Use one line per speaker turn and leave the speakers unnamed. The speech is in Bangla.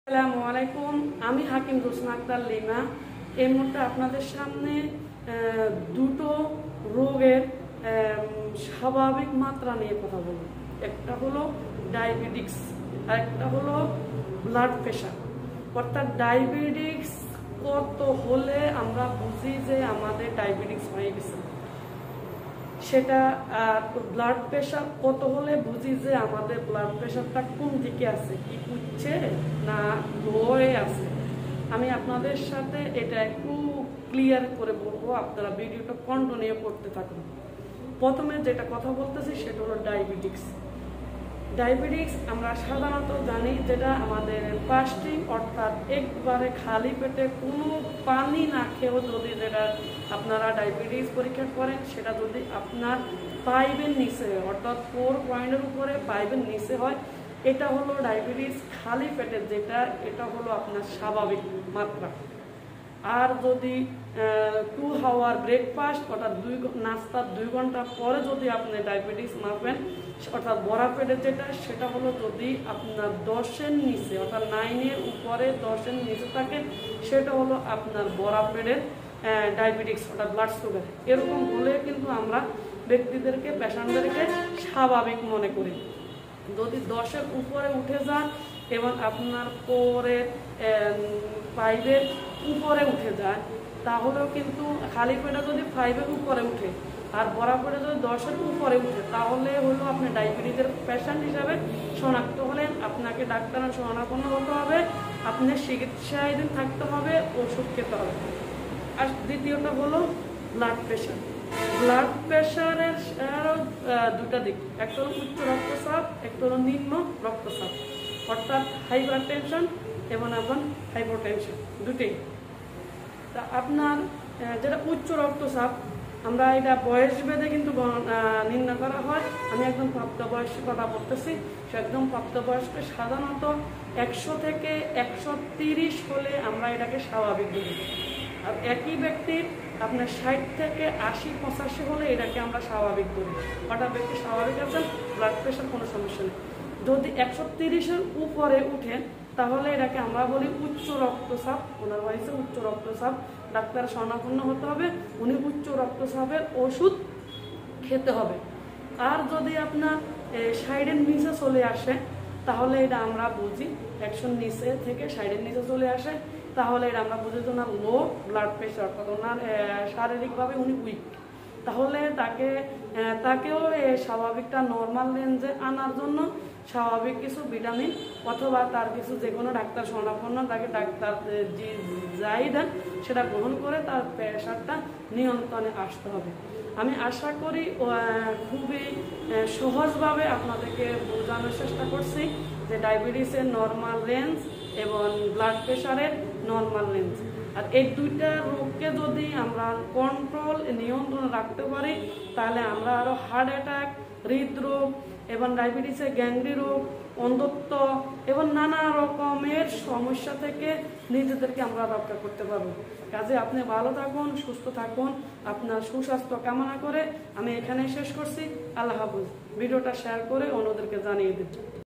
আসসালামু আলাইকুম। আমি হাকিম জোসনা আক্তার লিমা। এই মুহূর্তে আপনাদের সামনে দুটো রোগের স্বাভাবিক মাত্রা নিয়ে কথা বলব। একটা হলো ডায়াবেটিক্স আর একটা হলো ব্লাড প্রেশার। অর্থাৎ ডায়াবেটিক্স কত হলে আমরা বুঝি যে আমাদের ডায়াবেটিক্স হয়ে গেছে, সেটা। আর ব্লাড প্রেশার কত হলে বুঝি যে আমাদের ব্লাড প্রেশারটা কোন দিকে আছে, কি উঠছে না লোয়ে আছে। আমি আপনাদের সাথে এটা একটু ক্লিয়ার করে বলবো, আপনারা ভিডিওটা কন্টিনিউ করতে থাকুন। প্রথমে যেটা কথা বলতেছি সেটা হলো ডায়াবেটিক্স। ডায়াবেটিক্স আমরা সাধারণত জানি যেটা আমাদের ফাস্টিং, অর্থাৎ একবারে খালি পেটে কোনো পানি না খেয়েও যদি যেটা আপনারা ডায়াবেটিক্স পরীক্ষা করেন, সেটা যদি আপনার 5-এর নিচে অর্থাৎ 4 পয়েন্টের উপরে 5-এর নিচে হয়, এটা হলো ডায়াবেটিস খালি পেটে যেটা, এটা হলো আপনার স্বাভাবিক মাত্রা। আর যদি 2 আওয়ার ব্রেকফাস্ট অর্থাৎ নাস্তার 2 ঘন্টা পরে যদি আপনি ডায়াবেটিস মাপেন, অর্থাৎ বড়া পেটের যেটা, সেটা হলো যদি আপনার 10-এর নিচে অর্থাৎ 9-এর উপরে 10-এর নিচে থাকে, সেটা হলো আপনার বড়া পেটের ডায়াবেটিক্স অর্থাৎ ব্লাড সুগার। এরকম হলে কিন্তু আমরা ব্যক্তিদেরকে, পেশেন্টদেরকে স্বাভাবিক মনে করি। যদি 10-এর উপরে উঠে যান এবং আপনার পরে 5-এর উপরে উঠে যায়, তাহলেও কিন্তু খালি পেটে যদি 5-এর উপরে উঠে আর বড়া পেটে যদি 10-এর উপরে উঠে, তাহলে হলো আপনি ডায়াবেটিসের পেশেন্ট হিসাবে শনাক্ত হলেন। আপনাকে ডাক্তার শরণাপন্ন হতে হবে, আপনার চিকিৎসাধীন থাকতে হবে, ওষুধ খেতে হবে। আর দ্বিতীয়টা হলো ব্লাড প্রেশার। ব্লাড প্রেশারের আরও দুটা দিক, একটা হলো উচ্চ রক্তচাপ, একটা হলো নিম্ন রক্তচাপ, অর্থাৎ হাইপার টেনশন এবং আপনার হাইপোটেনশন দুটোই। তা আপনার যেটা উচ্চ রক্তচাপ, আমরা এটা বয়স ভেদে কিন্তু নির্ণয় করা হয়। আমি একদম প্রাপ্তবয়স্ক কথা বলতেছি, সে একদম প্রাপ্তবয়স্ক। সাধারণত 100 থেকে 130 হলে আমরা এটাকে স্বাভাবিক বলি। আর একই ব্যক্তির আপনার 60 থেকে 80-85 হলে এটাকে আমরা স্বাভাবিক বলি। অর্থাৎ ব্যক্তি স্বাভাবিক আছেন, ব্লাড প্রেশার কোনো সমস্যা নেই। যদি 130-এর উপরে উঠেন, তাহলে এটাকে আমরা বলি উচ্চ রক্তচাপ। ওনার হয়েছে উচ্চ রক্তচাপ, ডাক্তার শরণাপন্ন হতে হবে, উনি উচ্চ রক্তচাপের ওষুধ খেতে হবে। আর যদি আপনার 60-এর নিচে চলে আসে, তাহলে এটা আমরা বুঝি 100-এর নিচে থেকে 60-এর নিচে চলে আসে, তাহলে এটা আমরা বুঝি যে ওনার লো ব্লাড প্রেশার, অর্থাৎ ওনার শারীরিকভাবে উনি উইক। তাহলে তাকেও স্বাভাবিকটা নর্মাল রেঞ্জে আনার জন্য স্বাভাবিক কিছু ভিটামিন অথবা তার কিছু যে কোনো ডাক্তার শরণাপন্ন, তাকে ডাক্তার যাই দেন সেটা গ্রহণ করে তার প্রেশারটা নিয়ন্ত্রণে আসতে হবে। আমি আশা করি খুবই সহজভাবে আপনাদেরকে বোঝানোর চেষ্টা করছি যে ডায়াবেটিসের নর্মাল রেঞ্জ এবং ব্লাড প্রেশারের নর্মাল রেঞ্জ। আর এই দুইটা রোগকে যদি আমরা কন্ট্রোল, নিয়ন্ত্রণ রাখতে পারি, তাহলে আমরা আরও হার্ট অ্যাটাক, হৃদরোগ এবং ডায়াবেটিসের গ্যাংগ্রি রোগ, অন্ধত্ব এবং নানা রকমের সমস্যা থেকে নিজেদেরকে আমরা রক্ষা করতে পারবো। কাজে আপনি ভালো থাকুন, সুস্থ থাকুন, আপনার সুস্বাস্থ্য কামনা করে আমি এখানে শেষ করছি। আল্লাহ হাফেজ। ভিডিওটা শেয়ার করে অন্যদেরকে জানিয়ে দিন।